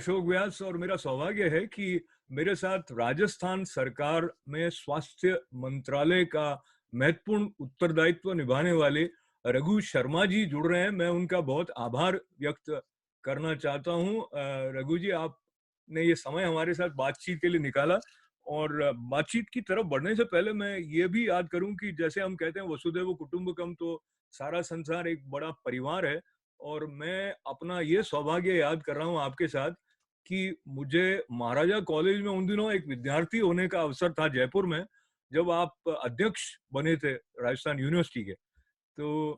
अशोक व्यास और मेरा सौभाग्य है कि मेरे साथ राजस्थान सरकार में स्वास्थ्य मंत्रालय का महत्वपूर्ण उत्तरदायित्व निभाने वाले रघु शर्मा जी जुड़ रहे हैं। मैं उनका बहुत आभार व्यक्त करना चाहता हूं। रघु जी, आपने ये समय हमारे साथ बातचीत के लिए निकाला। और बातचीत की तरफ बढ़ने से पहले मैं ये भी याद करूं कि जैसे हम कहते हैं वसुधैव कुटुंबकम, तो सारा संसार एक बड़ा परिवार है। और मैं अपना ये सौभाग्य याद कर रहा हूँ आपके साथ कि मुझे महाराजा कॉलेज में उन दिनों एक विद्यार्थी होने का अवसर था जयपुर में, जब आप अध्यक्ष बने थे राजस्थान यूनिवर्सिटी के। तो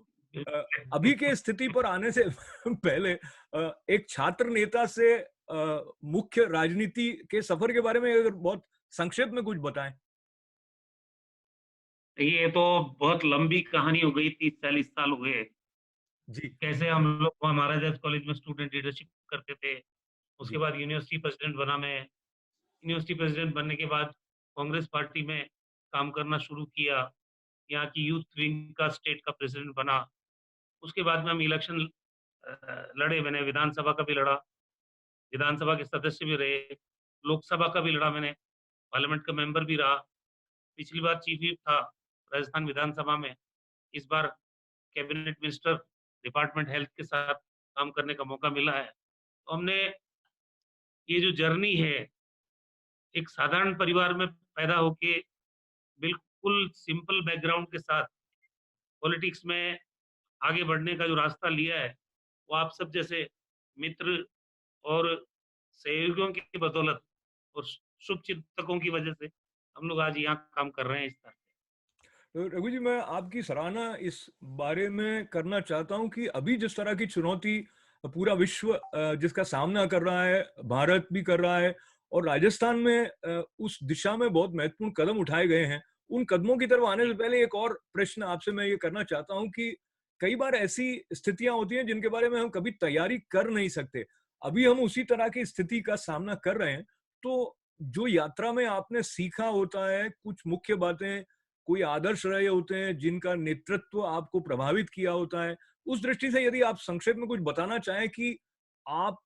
अभी के स्थिति पर आने से पहले एक छात्र नेता से मुख्य राजनीति के सफर के बारे में अगर बहुत संक्षेप में कुछ बताएं। ये तो बहुत लंबी कहानी हो गई, 30-40 साल हुए। जी। कैसे हम लोग वहाँ महाराजा कॉलेज में स्टूडेंट लीडरशिप करते थे। उसके जी। बाद यूनिवर्सिटी प्रेसिडेंट बना मैं। यूनिवर्सिटी प्रेसिडेंट बनने के बाद कांग्रेस पार्टी में काम करना शुरू किया। यहाँ की यूथ विंग का स्टेट का प्रेसिडेंट बना। उसके बाद में हम इलेक्शन लड़े। मैंने विधानसभा का भी लड़ा, विधानसभा के सदस्य भी रहे, लोकसभा का भी लड़ा मैंने, पार्लियामेंट का मेंबर भी रहा। पिछली बार चीफ व्हिप था राजस्थान विधानसभा में। इस बार कैबिनेट मिनिस्टर डिपार्टमेंट हेल्थ के साथ काम करने का मौका मिला है। तो हमने ये जो जर्नी है, एक साधारण परिवार में पैदा होके बिल्कुल सिंपल बैकग्राउंड के साथ पॉलिटिक्स में आगे बढ़ने का जो रास्ता लिया है, वो आप सब जैसे मित्र और सहयोगियों की बदौलत और शुभ चिंतकों की वजह से हम लोग आज यहाँ काम कर रहे हैं इस तरह से। तो रघु जी, मैं आपकी सराहना इस बारे में करना चाहता हूं कि अभी जिस तरह की चुनौती पूरा विश्व जिसका सामना कर रहा है, भारत भी कर रहा है, और राजस्थान में उस दिशा में बहुत महत्वपूर्ण कदम उठाए गए हैं। उन कदमों की तरफ आने से पहले एक और प्रश्न आपसे मैं ये करना चाहता हूं कि कई बार ऐसी स्थितियां होती हैं जिनके बारे में हम कभी तैयारी कर नहीं सकते। अभी हम उसी तरह की स्थिति का सामना कर रहे हैं। तो जो यात्रा में आपने सीखा होता है, कुछ मुख्य बातें, कोई आदर्श रहे होते हैं जिनका नेतृत्व आपको प्रभावित किया होता है, उस दृष्टि से यदि आप संक्षेप में कुछ बताना चाहें कि आप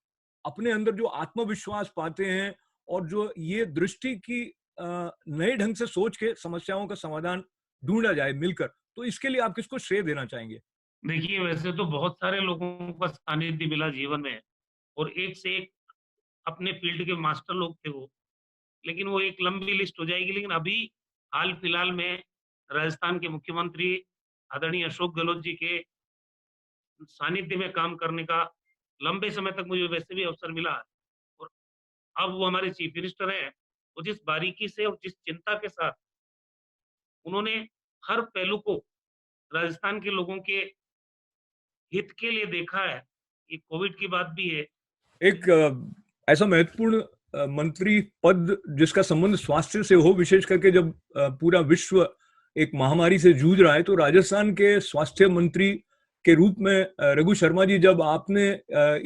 अपने अंदर जो आत्मविश्वास पाते हैं और जो ये दृष्टि की नए ढंग से सोच के समस्याओं का समाधान ढूंढा जाए मिलकर, तो इसके लिए आप किसको श्रेय देना चाहेंगे? देखिए, वैसे तो बहुत सारे लोगों का सानिध्य मिला जीवन में और एक से एक अपने फील्ड के मास्टर लोग थे वो। लेकिन वो एक लंबी लिस्ट हो जाएगी। लेकिन अभी हाल-फिलहाल में राजस्थान के मुख्यमंत्री आदरणीय अशोक गहलोत जी के सानिध्य में काम करने का लंबे समय तक मुझे वैसे भी अवसर मिला है। और अब वो हमारे चीफ मिनिस्टर हैं। वो जिस बारीकी से और जिस चिंता के साथ उन्होंने हर पहलू को राजस्थान के लोगों के हित के लिए देखा है। ये कोविड की बात भी है। एक ऐसा महत्वपूर्ण मंत्री पद जिसका संबंध स्वास्थ्य से हो, विशेष करके जब पूरा विश्व एक महामारी से जूझ रहा है, तो राजस्थान के स्वास्थ्य मंत्री के रूप में रघु शर्मा जी, जब आपने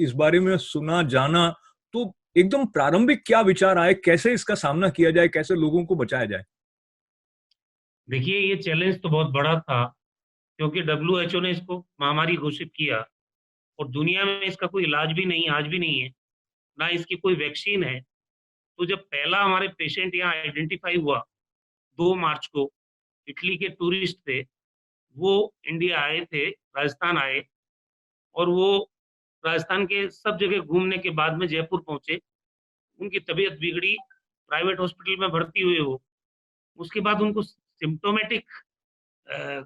इस बारे में सुना जाना, तो एकदम प्रारंभिक क्या विचार आए, कैसे इसका सामना किया जाए, कैसे लोगों को बचाया जाए? देखिए, ये चैलेंज तो बहुत बड़ा था क्योंकि डब्ल्यूएचओ ने इसको महामारी घोषित किया और दुनिया में इसका कोई इलाज भी नहीं, आज भी नहीं है, ना इसकी कोई वैक्सीन है। तो जब पहला हमारे पेशेंट यहाँ आइडेंटिफाई हुआ 2 मार्च को, इटली के टूरिस्ट थे, वो इंडिया आए थे, राजस्थान आए और वो राजस्थान के सब जगह घूमने के बाद में जयपुर पहुँचे। उनकी तबीयत बिगड़ी, प्राइवेट हॉस्पिटल में भर्ती हुए वो। उसके बाद उनको सिम्प्टोमेटिक अ,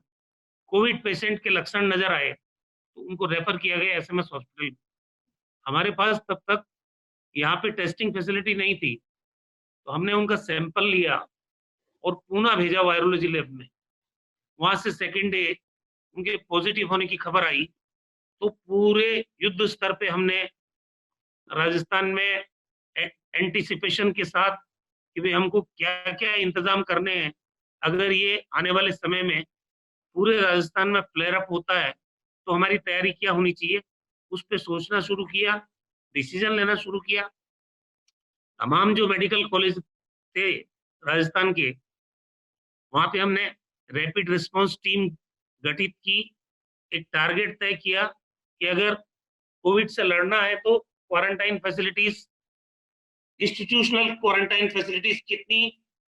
कोविड पेशेंट के लक्षण नज़र आए, तो उनको रेफर किया गया एसएमएस हॉस्पिटल। हमारे पास तब तक यहाँ पे टेस्टिंग फैसिलिटी नहीं थी, तो हमने उनका सैंपल लिया और पूना भेजा वायरोलॉजी लैब में। वहाँ से सेकंड डे उनके पॉजिटिव होने की खबर आई, तो पूरे युद्ध स्तर पे हमने राजस्थान में एंटिसिपेशन के साथ कि भाई हमको क्या-क्या इंतजाम करने हैं। अगर ये आने वाले समय में पूरे राजस्थान में फ्लेयर अप होता है, तो हमारी तैयारी क्या होनी चाहिए, उस पे सोचना शुरू किया, डिसीजन लेना शुरू किया। तमाम जो मेडिकल कॉलेज थे राजस्थान के, वहाँ पे हमने रैपिड रिस्पॉन्स टीम गठित की। एक टारगेट तय किया कि अगर कोविड से लड़ना है तो quarantine facilities institutional quarantine facilities कितनी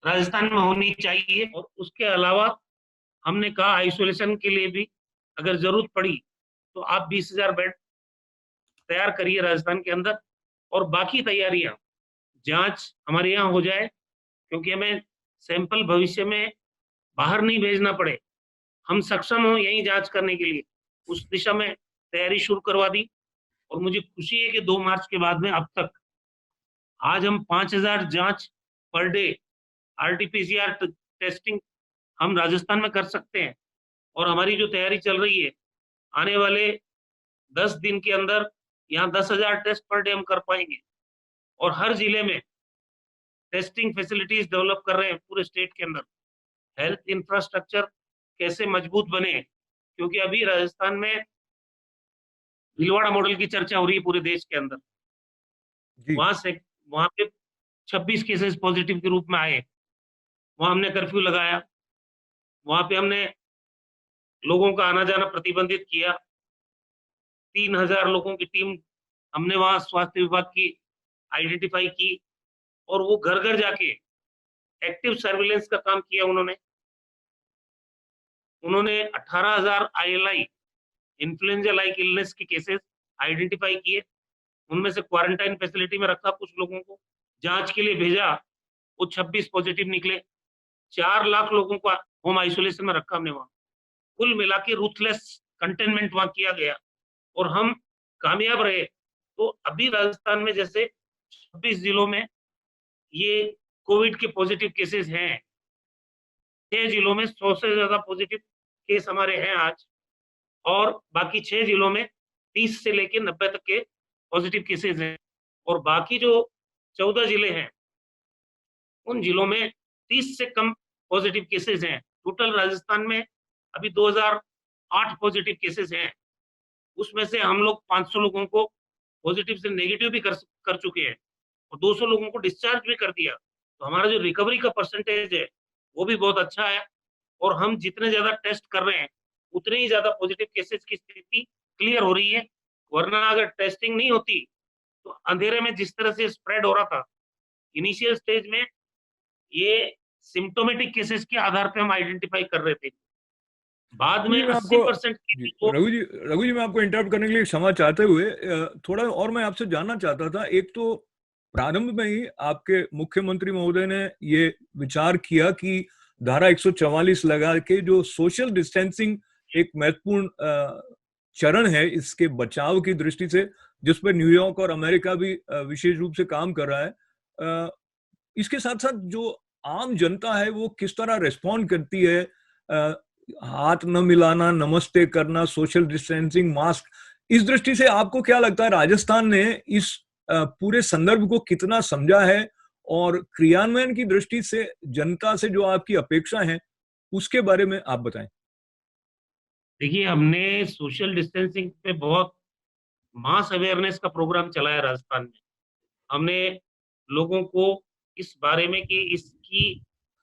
राजस्थान में होनी चाहिए, और उसके अलावा हमने कहा आइसोलेशन के लिए भी अगर जरूरत पड़ी तो आप 20,000 बेड तैयार करिए राजस्थान के अंदर, और बाकी तैयारियां, जांच हमारे यहाँ हो जाए, क्योंकि हमें सैंपल भविष्य में बाहर नहीं भेजना पड़े, हम सक्षम हो यहीं जांच करने के लिए, उस दिशा में तैयारी शुरू करवा दी। और मुझे खुशी है कि 2 मार्च के बाद में अब तक आज हम 5,000 जांच पर डे आरटीपीसीआर टेस्टिंग हम राजस्थान में कर सकते हैं। और हमारी जो तैयारी चल रही है, आने वाले 10 दिन के अंदर यहाँ 10,000 टेस्ट पर डे हम कर पाएंगे, और हर जिले में टेस्टिंग फैसिलिटीज डेवलप कर रहे हैं पूरे स्टेट के अंदर। हेल्थ इंफ्रास्ट्रक्चर कैसे मजबूत बने, क्योंकि अभी राजस्थान में भीलवाड़ा मॉडल की चर्चा हो रही है पूरे देश के अंदर। जी। वहां पे 26 केसेस पॉजिटिव के रूप में आए, वहां हमने कर्फ्यू लगाया, वहां पे हमने लोगों का आना जाना प्रतिबंधित किया, 3,000 लोगों की टीम हमने वहां स्वास्थ्य विभाग की आइडेंटिफाई की, और वो घर घर जाके एक्टिव सर्विलेंस का काम किया। उन्होंने 18,000 ILI इन्फ्लुएंजा लाइक इलनेस के केसेस आइडेंटिफाई किए, उनमें से क्वारंटाइन फैसिलिटी में रखा, कुछ लोगों को जांच के लिए भेजा, वो 26 पॉजिटिव निकले। 4 लाख लोगों को होम आइसोलेशन में रखा हमने वहां। कुल मिला के रूथलेस कंटेनमेंट वहां किया गया, और हम कामयाब रहे। तो अभी राजस्थान में जैसे 26 जिलों में ये कोविड के पॉजिटिव केसेस हैं, 6 जिलों में 100 से ज्यादा पॉजिटिव केस हमारे हैं आज, और बाकी 6 जिलों में 30 से लेकर 90 तक के पॉजिटिव केसेस हैं, और बाकी जो 14 जिले हैं उन जिलों में 30 से कम पॉजिटिव केसेस हैं। टोटल राजस्थान में अभी 2008 पॉजिटिव केसेस हैं, उसमें से हम लोग 500 लोगों को पॉजिटिव से नेगेटिव भी कर चुके हैं, और 200 लोगों को डिस्चार्ज भी कर दिया। तो हमारा जो रिकवरी का परसेंटेज है वो भी बहुत अच्छा है, और हम जितने ज्यादा टेस्ट कर रहे हैं उतने ही ज्यादा पॉजिटिव केसेस की स्थिति क्लियर हो रही है। वरना अगर टेस्टिंग नहीं होती तो अंधेरे में जिस तरह से स्प्रेड हो रहा था, इनिशियल स्टेज में ये सिम्टोमेटिक केसेस के आधार पे हम आइडेंटिफाई कर रहे थे, बाद रघु में जी, मैं आपको 80% जी, को। रघु जी, मैं आपको इंटरप्ट करने के लिए क्षमा चाहते हुए थोड़ा और मैं आपसे जानना चाहता था। एक तो प्रारंभ में ही आपके मुख्यमंत्री महोदय ने ये विचार किया कि धारा 144 लगा के जो सोशल डिस्टेंसिंग एक महत्वपूर्ण चरण है इसके बचाव की दृष्टि से, जिस पर न्यूयॉर्क और अमेरिका भी विशेष रूप से काम कर रहा है। इसके साथ साथ जो आम जनता है वो किस तरह रिस्पॉन्ड करती है, हाथ न मिलाना, नमस्ते करना, सोशल डिस्टेंसिंग, मास्क, इस दृष्टि से आपको क्या लगता है राजस्थान ने इस पूरे संदर्भ को कितना समझा है, और क्रियान्वयन की दृष्टि से जनता से जो आपकी अपेक्षा है उसके बारे में आप बताएं। देखिए, हमने सोशल डिस्टेंसिंग पे बहुत मास अवेयरनेस का प्रोग्राम चलाया राजस्थान में। हमने लोगों को इस बारे में कि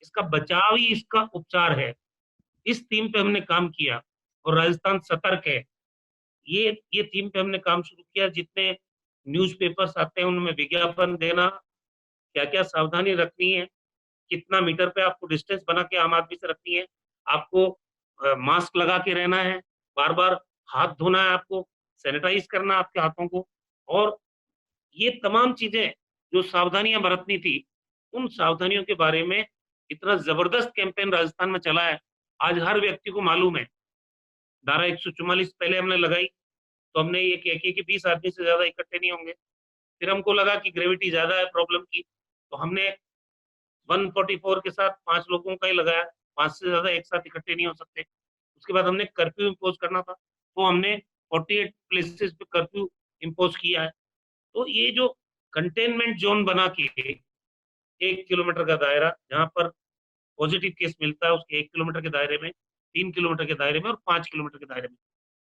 इसका बचाव ही इसका उपचार है, इस थीम पे हमने काम किया, और राजस्थान सतर्क है, ये थीम पे हमने काम शुरू किया। जितने न्यूज़पेपर्स आते हैं उनमें विज्ञापन देना, क्या क्या सावधानी रखनी है, कितना मीटर पे आपको डिस्टेंस बना के आम आदमी से रखनी है, आपको मास्क लगा के रहना है, बार बार हाथ धोना है, आपको सैनिटाइज करना आपके हाथों को, और ये तमाम चीजें जो सावधानियां बरतनी थी, उन सावधानियों के बारे में इतना जबरदस्त कैंपेन राजस्थान में चला है। आज हर व्यक्ति को मालूम है। धारा 144 पहले हमने लगाई तो हमने ये कह कि 20 आदमी से ज्यादा इकट्ठे नहीं होंगे। फिर हमको लगा कि ग्रेविटी ज्यादा है प्रॉब्लम की, तो हमने 144 के साथ 5 लोगों का ही लगाया, 5 से ज्यादा एक साथ इकट्ठे नहीं हो सकते। उसके बाद हमने कर्फ्यू इम्पोज करना था, तो हमने 48 प्लेसेस पे कर्फ्यू इम्पोज किया है। तो ये जो कंटेनमेंट जोन बना के 1 किलोमीटर का दायरा, जहां पर पॉजिटिव केस मिलता है उसके 1 किलोमीटर के दायरे में, 3 किलोमीटर के दायरे में और 5 किलोमीटर के दायरे में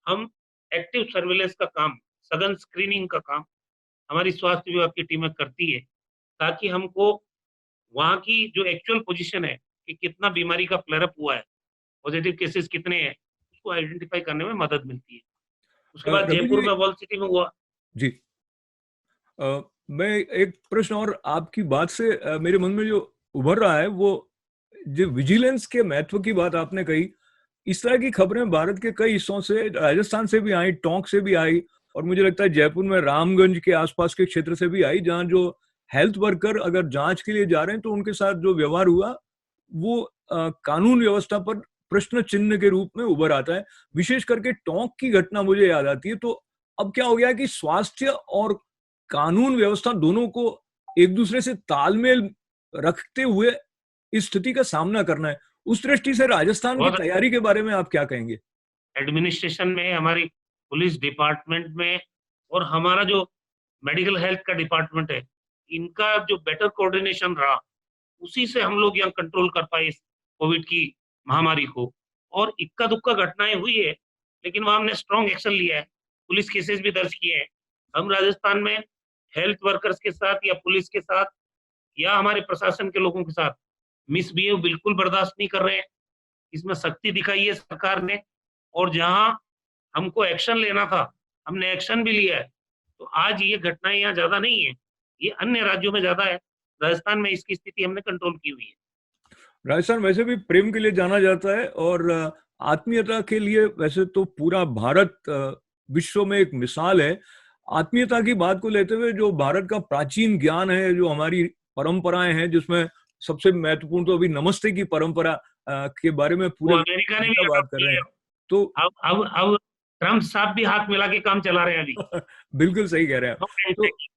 हम एक्टिव सर्विलेंस का काम, सघन स्क्रीनिंग का काम हमारी स्वास्थ्य विभाग की टीमें करती है, ताकि हमको वहां की जो एक्चुअल पोजीशन है कि कितना बीमारी का फ्लेयर अप हुआ है, पॉजिटिव केसेस कितने हैं, उसको आइडेंटिफाई करने में मदद मिलती है। उसके बाद रघु जयपुर जी में वर्ल्ड सिटी में हुआ। जी, मैं एक प्रश्न और आपकी बात से मेरे मन में जो उभर रहा है वो जो विजिलेंस के महत्व की बात आपने कही। इस तरह की खबरें भारत के कई हिस्सों से, राजस्थान से भी आई, टोंक से भी आई, और मुझे लगता है जयपुर में रामगंज के आसपास के क्षेत्र से भी आई, जहां जो हेल्थ वर्कर अगर जांच के लिए जा रहे हैं तो उनके साथ जो व्यवहार हुआ वो कानून व्यवस्था पर प्रश्न चिन्ह के रूप में उभर आता है। विशेष करके टोंक की घटना मुझे याद आती है। तो अब क्या हो गया कि स्वास्थ्य और कानून व्यवस्था दोनों को एक दूसरे से तालमेल रखते हुए इस स्थिति का सामना करना है। उस दृष्टि से राजस्थान की बहुत तैयारी के बारे में आप क्या कहेंगे? एडमिनिस्ट्रेशन में, हमारी पुलिस डिपार्टमेंट में, और हमारा जो मेडिकल हेल्थ का डिपार्टमेंट है, इनका जो बेटर कोऑर्डिनेशन रहा, उसी से हम लोग यहाँ कंट्रोल कर पाए इस कोविड की महामारी को। और इक्का दुक्का घटनाएं हुई है, लेकिन वहां हमने स्ट्रॉन्ग एक्शन लिया है, पुलिस केसेस भी दर्ज किए हैं। हम राजस्थान में हेल्थ वर्कर्स के साथ या पुलिस के साथ या हमारे प्रशासन के लोगों के साथ मिसबिहेव बिल्कुल बर्दाश्त नहीं कर रहे हैं। इसमें सख्ती दिखाई है सरकार ने, और जहां हमको एक्शन लेना था हमने एक्शन भी लिया है। तो आज ये घटनाएं यहाँ ज्यादा नहीं है, ये अन्य राज्यों में ज्यादा है। राजस्थान में इसकी स्थिति हमने कंट्रोल की हुई है। राजस्थान वैसे भी प्रेम के लिए जाना जाता है, और आत्मीयता के लिए वैसे तो पूरा भारत विश्व में एक मिसाल है। आत्मीयता की बात को लेते हुए जो भारत का प्राचीन ज्ञान है, जो हमारी परंपराएं हैं, जिसमें सबसे महत्वपूर्ण तो अभी नमस्ते की परंपरा के बारे में वो पूरे अमेरिका ने भी विश्व बात अडॉप्ट कर की रहे है। हैं। तो अब ट्रम्प साहब भी हाथ मिला के काम चला रहे हैं अभी। बिल्कुल सही कह रहे हैं। नो तो हैंडशेक।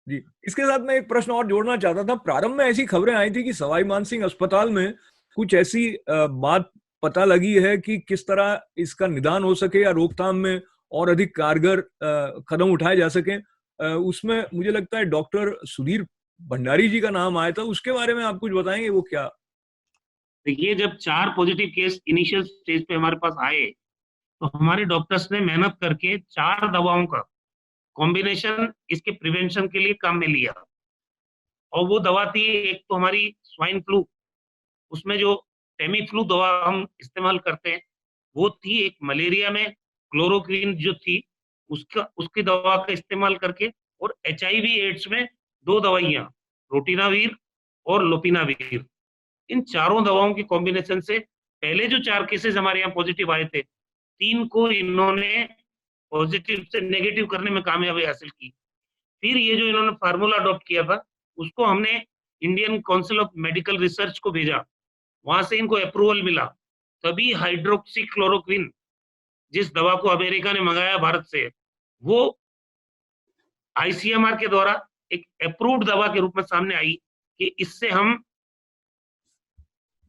जी, इसके साथ मैं एक प्रश्न और जोड़ना चाहता था। प्रारंभ में ऐसी खबरें आई थी कि सवाई मानसिंह अस्पताल में कुछ ऐसी बात पता लगी है कि किस तरह इसका निदान हो सके या रोकथाम में और अधिक कारगर कदम उठाए जा सके। उसमें मुझे लगता है डॉक्टर सुधीर भंडारी जी का नाम आया था। उसके बारे में आप कुछ बताएंगे, वो क्या? देखिए, जब 4 पॉजिटिव केस इनिशियल स्टेज पे हमारे पास आए, तो हमारे डॉक्टर्स ने मेहनत करके 4 दवाओं का कॉम्बिनेशन इसके प्रिवेंशन के लिए काम में लिया। और वो दवा थी, एक तो हमारी स्वाइन फ्लू, उसमें जो टेमी फ्लू दवा हम इस्तेमाल करते हैं, वो थी। एक मलेरिया में क्लोरोक्विन जो थी, उसकी दवा का इस्तेमाल करके। और HIV एड्स में 2 दवाइयां, रोटिनावीर और लोपिनावीर, इन चारों दवाओं की कॉम्बिनेशन से पहले जो 4 केसेस हमारे यहाँ पॉजिटिव आए थे, 3 को इन्होंने पॉजिटिव से नेगेटिव करने में कामयाबी हासिल की। फिर ये जो इन्होंने फार्मूला अडॉप्ट किया था, उसको हमने Indian council of medical research को भेजा, वहां से इनको अप्रूवल मिला। तभी हाइड्रोक्सी क्लोरोक्विन, जिस दवा को अमेरिका ने मंगाया भारत से, वो ICMR के द्वारा एक अप्रूव्ड दवा के रूप में सामने आई, कि इससे हम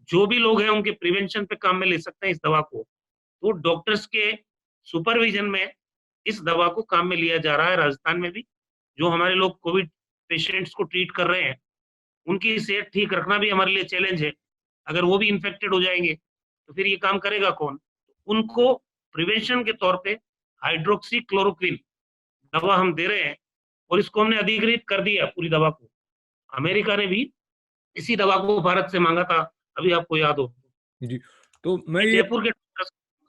जो भी लोग हैं उनके प्रिवेंशन पे काम में ले सकते हैं इस दवा को। तो डॉक्टर्स के सुपरविजन में इस दवा को काम में लिया जा रहा है राजस्थान में भी। जो हमारे लोग कोविड पेशेंट्स को ट्रीट कर रहे हैं, उनकी सेहत ठीक रखना भी हमारे लिए चैलेंज है। अगर वो भी इन्फेक्टेड हो जाएंगे तो फिर ये काम करेगा कौन? उनको प्रिवेंशन के तौर पे हाइड्रोक्सी क्लोरोक्विन दवा हम दे रहे हैं, और इसको हमने अधिकृत कर दिया पूरी दवा को। अमेरिका ने भी इसी दवा को भारत से मांगा था, अभी आपको याद हो। जी, तो मैं ये जयपुर के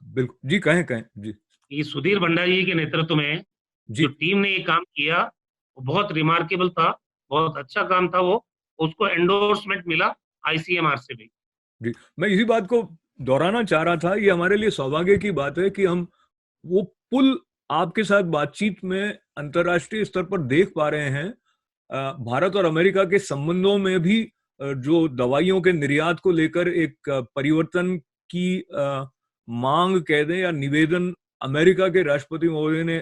बिल्कुल जी, कहें कहें जी। ये सुधीर भंडारी जी के नेतृत्व में जो जी टीम ने ये काम किया, वो बहुत रिमार्केबल था, बहुत अच्छा काम था वो। उसको एंडोर्समेंट मिला ICMR से भी। जी, मैं इसी बात को दोहराना चाह रहा था। ये हमारे लिए सौभाग्य की बात है कि हम वो पुल आपके साथ बातचीत में अंतर्राष्ट्रीय स्तर पर देख पा रहे हैं। भारत और अमेरिका के संबंधों में भी जो दवाइयों के निर्यात को लेकर एक परिवर्तन की मांग कह दें या निवेदन अमेरिका के राष्ट्रपति महोदय ने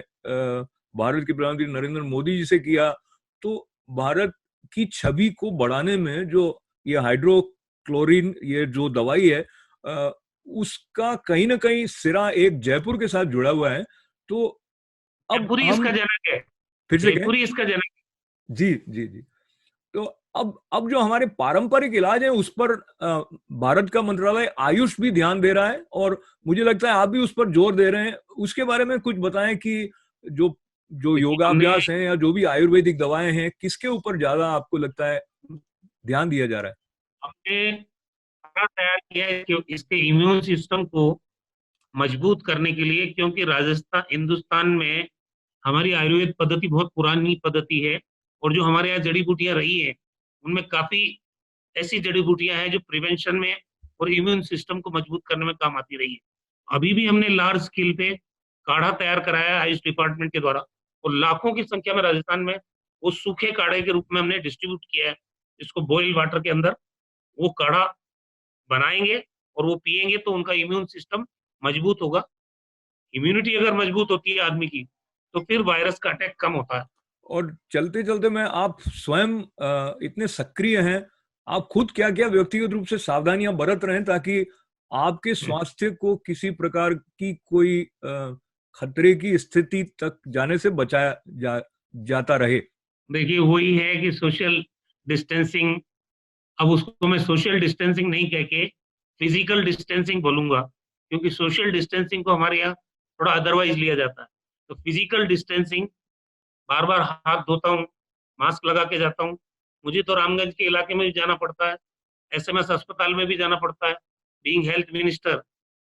भारत के प्रधानमंत्री नरेंद्र मोदी जी से किया, तो भारत की छवि को बढ़ाने में जो ये हाइड्रोक्लोरिन, ये जो दवाई है, उसका कहीं ना कहीं सिरा एक जयपुर के साथ जुड़ा हुआ है। तो अब जयपुर ही हम इसका जनक है। फिर से कहें। जयपुर ही इसका जनक जी जी जी। तो अब जो हमारे पारंपरिक इलाज है उस पर भारत का मंत्रालय आयुष भी ध्यान दे रहा है, और मुझे लगता है आप भी उस पर जोर दे रहे हैं। उसके बारे में कुछ बताएं कि जो जो है। देखिए, हमने योगाभ्यास है या जो भी आयुर्वेदिक दवाएं हैं, किसके ऊपर ज्यादा आपको लगता है ध्यान दिया जा रहा है? हमने खाना तैयार किया है कि इसके इम्यून सिस्टम को मजबूत करने के लिए, क्योंकि राजस्थान हिंदुस्तान में हमारी आयुर्वेद पद्धति बहुत पुरानी पद्धति है, और जो हमारे यहाँ जड़ी बूटियां रही है उनमें काफी ऐसी जड़ी बूटियां हैं जो प्रिवेंशन में और इम्यून सिस्टम को मजबूत करने में काम आती रही है। अभी भी हमने लार्ज स्केल पे काढ़ा तैयार कराया है आयुष डिपार्टमेंट के द्वारा, और लाखों की संख्या में राजस्थान में वो सूखे काढ़े के रूप में हमने डिस्ट्रीब्यूट किया है, इसको बॉइल वाटर के अंदर वो काढ़ा बनाएंगे और वो पिएंगे तो उनका इम्यून सिस्टम मजबूत होगा। इम्यूनिटी अगर मजबूत होती है आदमी की तो फिर वायरस का अटैक कम होता है। और चलते चलते मैं, आप स्वयं इतने सक्रिय हैं, आप खुद क्या क्या व्यक्तिगत रूप से सावधानियां बरत रहे हैं ताकि आपके स्वास्थ्य को किसी प्रकार की कोई खतरे की स्थिति तक जाने से बचाया जाता रहे? देखिए वही है कि सोशल डिस्टेंसिंग, अब उसको मैं सोशल डिस्टेंसिंग नहीं कह के फिजिकल डिस्टेंसिंग बोलूंगा, क्योंकि सोशल डिस्टेंसिंग को हमारे यहाँ थोड़ा अदरवाइज लिया जाता है। तो फिजिकल डिस्टेंसिंग, बार बार हाथ धोता हूँ, मास्क लगा के जाता हूँ। मुझे तो रामगंज के इलाके में भी जाना पड़ता है, एसएमएस अस्पताल में भी जाना पड़ता है। बीइंग हेल्थ मिनिस्टर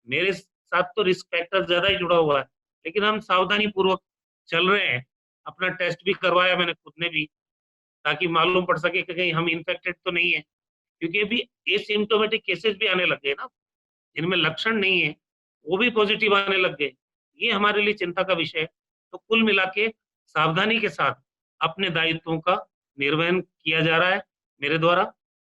मेरे साथ तो रिस्क फैक्टर ज्यादा ही जुड़ा हुआ है, लेकिन हम सावधानी पूर्वक चल रहे हैं। अपना टेस्ट भी करवाया मैंने खुद ने भी, ताकि मालूम पड़ सके कि कहीं हम इन्फेक्टेड तो नहीं है, क्योंकि अभी एसिम्टोमेटिक केसेस भी आने लग गए ना, जिनमें लक्षण नहीं है वो भी पॉजिटिव आने लग गए। ये हमारे लिए चिंता का विषय है। तो कुल मिला के सावधानी के साथ अपने दायित्वों का निर्वहन किया जा रहा है मेरे द्वारा,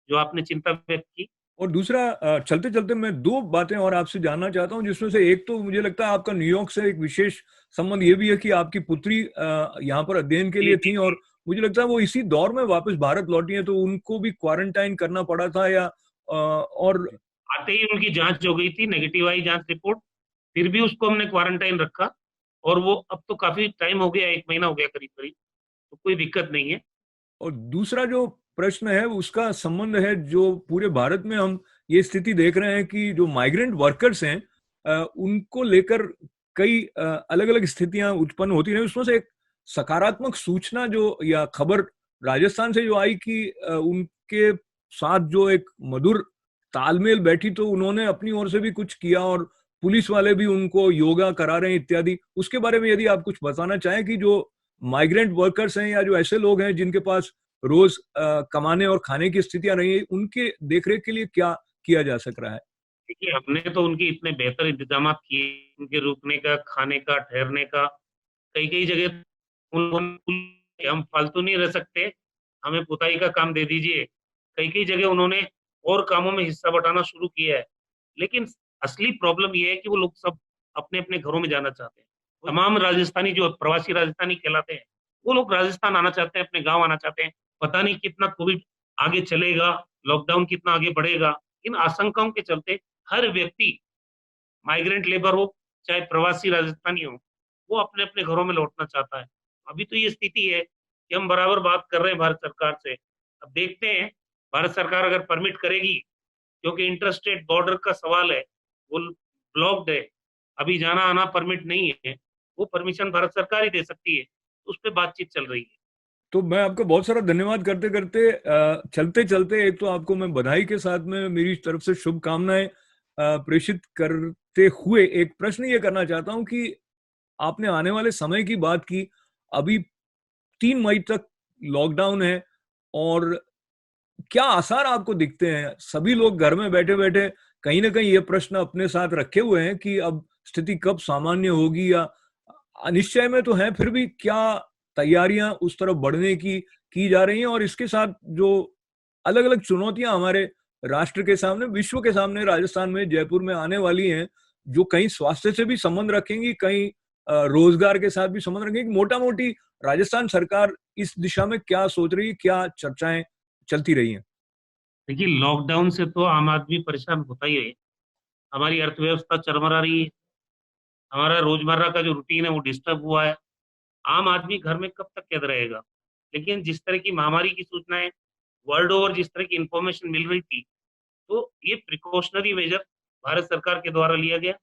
जो आपने चिंता व्यक्त की। और दूसरा, चलते चलते मैं दो बातें और आपसे जानना चाहता हूं, जिसमें से एक तो मुझे लगता है आपका न्यूयॉर्क से एक विशेष संबंध ये भी है कि आपकी पुत्री यहाँ पर अध्ययन के जी लिए जी थी, जी। और मुझे लगता है वो इसी दौर में वापस भारत लौटी हैं, तो उनको भी क्वारंटाइन करना पड़ा था, या और आते ही उनकी जांच हो गई थी, नेगेटिव आई जांच रिपोर्ट, फिर भी उसको हमने क्वारंटाइन रखा। और वो अब तो काफी टाइम हो गया, 1 महीना हो गया करीब करीब, तो कोई दिक्कत नहीं है। और दूसरा जो प्रश्न है उसका संबंध है, जो पूरे भारत में हम ये स्थिति देख रहे हैं कि जो माइग्रेंट वर्कर्स हैं, उनको लेकर कई अलग अलग स्थितियां उत्पन्न होती रही। उसमें से एक सकारात्मक सूचना जो या खबर राजस्थान से जो आई कि उनके साथ जो एक मधुर तालमेल बैठी, तो उन्होंने अपनी ओर से भी कुछ किया और पुलिस वाले भी उनको योगा करा रहे हैं इत्यादि। उसके बारे में यदि आप कुछ बताना चाहें कि जो माइग्रेंट वर्कर्स हैं या जो ऐसे लोग हैं जिनके पास रोज कमाने और खाने की स्थितियां रही है, उनके देखरेख के लिए क्या किया जा सक रहा है? देखिए हमने तो उनके इतने बेहतर इंतजाम किए, उनके रुकने का, खाने का, ठहरने का। कई कई जगह उन्होंने, हम फालतू नहीं रह सकते, हमें पुताई का काम दे दीजिए। कई कई जगह उन्होंने और कामों में हिस्सा बटाना शुरू किया है। लेकिन असली प्रॉब्लम ये है कि वो लोग सब अपने अपने घरों में जाना चाहते हैं। तमाम राजस्थानी जो प्रवासी राजस्थानी कहलाते हैं, वो लोग राजस्थान आना चाहते हैं, अपने गांव आना चाहते हैं। पता नहीं कितना कोविड आगे चलेगा, लॉकडाउन कितना आगे बढ़ेगा। इन आशंकाओं के चलते हर व्यक्ति, माइग्रेंट लेबर हो चाहे प्रवासी राजस्थानी हो, वो अपने अपने घरों में लौटना चाहता है। अभी तो ये स्थिति है कि हम बराबर बात कर रहे हैं भारत सरकार से। अब देखते हैं भारत सरकार अगर परमिट करेगी, क्योंकि इंटरस्टेट बॉर्डर का सवाल है, वो ब्लॉक्ड है, अभी जाना आना परमिट नहीं है। वो परमिशन भारत सरकार ही दे सकती है, उस पर बातचीत चल रही है। तो मैं आपका बहुत सारा धन्यवाद करते करते चलते चलते एक तो आपको मैं बधाई के साथ में मेरी तरफ से शुभकामनाएं प्रेषित करते हुए एक प्रश्न ये करना चाहता हूं कि आपने आने वाले समय की बात की। अभी 3 मई तक लॉकडाउन है, और क्या आसार आपको दिखते हैं? सभी लोग घर में बैठे बैठे कहीं ना कहीं ये प्रश्न अपने साथ रखे हुए हैं कि अब स्थिति कब सामान्य होगी, या अनिश्चय में तो है, फिर भी क्या तैयारियां उस तरफ बढ़ने की जा रही हैं? और इसके साथ जो अलग अलग चुनौतियां हमारे राष्ट्र के सामने, विश्व के सामने, राजस्थान में, जयपुर में आने वाली हैं, जो कहीं स्वास्थ्य से भी संबंध रखेंगी, कहीं रोजगार के साथ भी संबंध रखेंगी, मोटा मोटी राजस्थान सरकार इस दिशा में क्या सोच रही है, क्या चर्चाएं चलती रही हैं? देखिए लॉकडाउन से तो आम आदमी परेशान होता ही है। हमारी अर्थव्यवस्था चरमरा रही है, हमारा रोजमर्रा का जो रूटीन है वो डिस्टर्ब हुआ है। आम आदमी घर में कब तक कैद रहेगा? लेकिन जिस तरह की महामारी की सूचनाएं वर्ल्ड ओवर, जिस तरह की इंफॉर्मेशन मिल रही थी, तो ये प्रिकॉशनरी मेजर भारत सरकार के द्वारा लिया गया।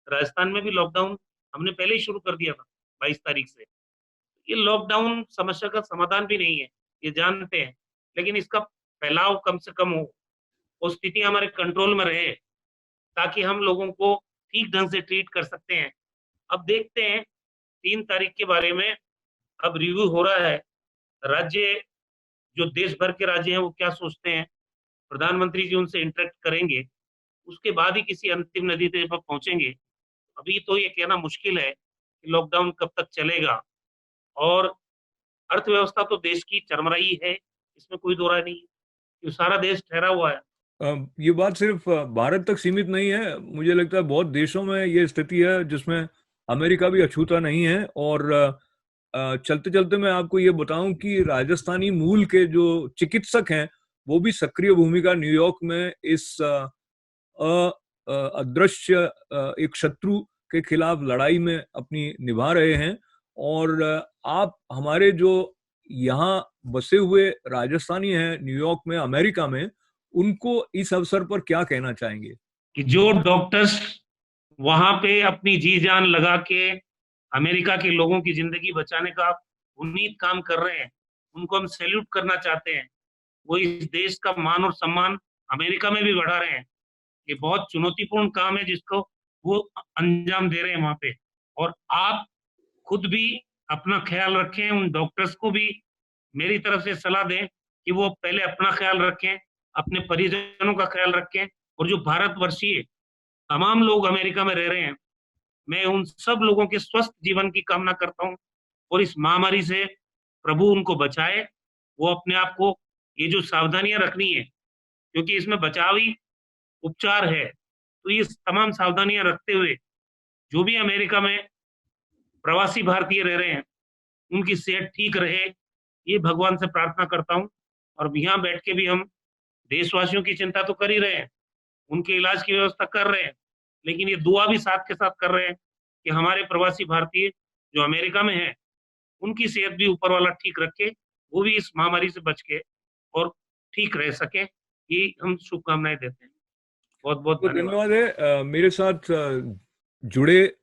राजस्थान में भी लॉकडाउन हमने पहले ही शुरू कर दिया था 22 तारीख से। ये लॉकडाउन समस्या का समाधान भी नहीं है, ये जानते हैं, लेकिन इसका फैलाव कम से कम हो, वो स्थिति हमारे कंट्रोल में रहे, ताकि हम लोगों को ठीक ढंग से ट्रीट कर सकते हैं। अब देखते हैं 3 तारीख के बारे में, अब रिव्यू हो रहा है। राज्य जो देश भर के राज्य हैं वो क्या सोचते हैं, प्रधानमंत्री जी उनसे इंटरेक्ट करेंगे, उसके बाद ही किसी अंतिम नतीजे पर पहुंचेंगे। अभी तो ये कहना मुश्किल है कि लॉकडाउन कब तक चलेगा। और अर्थव्यवस्था तो देश की चरमराई है, इसमें कोई दो राय नहीं है, ये सारा देश ठहरा हुआ है। ये बात सिर्फ भारत तक सीमित नहीं है, मुझे लगता है बहुत देशों में ये स्थिति है जिसमें अमेरिका भी अछूता नहीं है। और चलते चलते मैं आपको ये बताऊं कि राजस्थानी मूल के जो चिकित्सक हैं वो भी सक्रिय भूमिका न्यूयॉर्क में इस अदृश्य एक शत्रु के खिलाफ लड़ाई में अपनी निभा रहे हैं। और आप हमारे जो यहाँ बसे हुए राजस्थानी हैं न्यूयॉर्क में, अमेरिका में, उनको इस अवसर पर क्या कहना चाहेंगे? कि जो डॉक्टर्स वहां पे अपनी जी जान लगा के अमेरिका के लोगों की जिंदगी बचाने का उन्नीत काम कर रहे हैं, उनको हम सैल्यूट करना चाहते हैं। वो इस देश का मान और सम्मान अमेरिका में भी बढ़ा रहे हैं। ये बहुत चुनौतीपूर्ण काम है जिसको वो अंजाम दे रहे हैं वहां पे। और आप खुद भी अपना ख्याल रखें, उन डॉक्टर्स को भी मेरी तरफ से सलाह दें कि वो पहले अपना ख्याल रखें, अपने परिजनों का ख्याल रखें। और जो भारतवर्षीय तमाम लोग अमेरिका में रह रहे हैं, मैं उन सब लोगों के स्वस्थ जीवन की कामना करता हूँ। और इस महामारी से प्रभु उनको बचाए। वो अपने आप को, ये जो सावधानियां रखनी है, क्योंकि इसमें बचावी उपचार है, तो ये तमाम सावधानियां रखते हुए जो भी अमेरिका में प्रवासी भारतीय रह रहे हैं उनकी सेहत ठीक रहे, ये भगवान से प्रार्थना करता हूँ। और यहाँ बैठ के भी हम देशवासियों की चिंता तो कर ही रहे हैं, उनके इलाज की व्यवस्था कर रहे हैं, लेकिन ये दुआ भी साथ के साथ कर रहे हैं कि हमारे प्रवासी भारतीय जो अमेरिका में हैं उनकी सेहत भी ऊपर वाला ठीक रखे, वो भी इस महामारी से बच के और ठीक रह सके। ये हम शुभकामनाएं देते हैं। बहुत बहुत तो धन्यवाद। धन्यवाद है। मेरे साथ जुड़े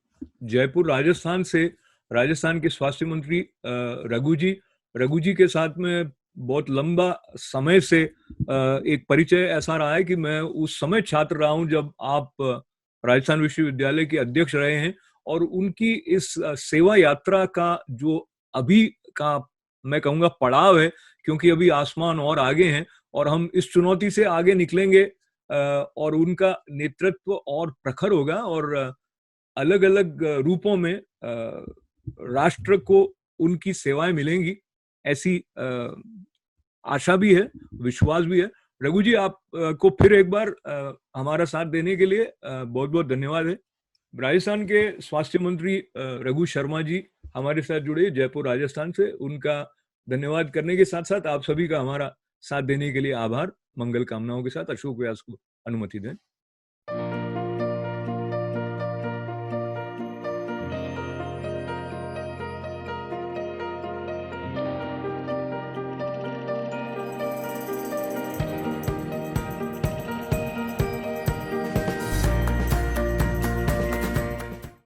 जयपुर राजस्थान से राजस्थान के स्वास्थ्य मंत्री रघु जी के साथ में बहुत लंबा समय से एक परिचय ऐसा रहा है कि मैं उस समय छात्र रहा हूं जब आप राजस्थान विश्वविद्यालय के अध्यक्ष रहे हैं। और उनकी इस सेवा यात्रा का जो अभी का मैं कहूँगा पड़ाव है, क्योंकि अभी आसमान और आगे हैं और हम इस चुनौती से आगे निकलेंगे और उनका नेतृत्व और प्रखर होगा और अलग अलग रूपों में राष्ट्र को उनकी सेवाएं मिलेंगी, ऐसी आशा भी है, विश्वास भी है। रघु जी, आप को फिर एक बार हमारा साथ देने के लिए बहुत बहुत धन्यवाद है। राजस्थान के स्वास्थ्य मंत्री रघु शर्मा जी हमारे साथ जुड़े जयपुर राजस्थान से, उनका धन्यवाद करने के साथ साथ आप सभी का हमारा साथ देने के लिए आभार। मंगल कामनाओं के साथ अशोक व्यास को अनुमति दें।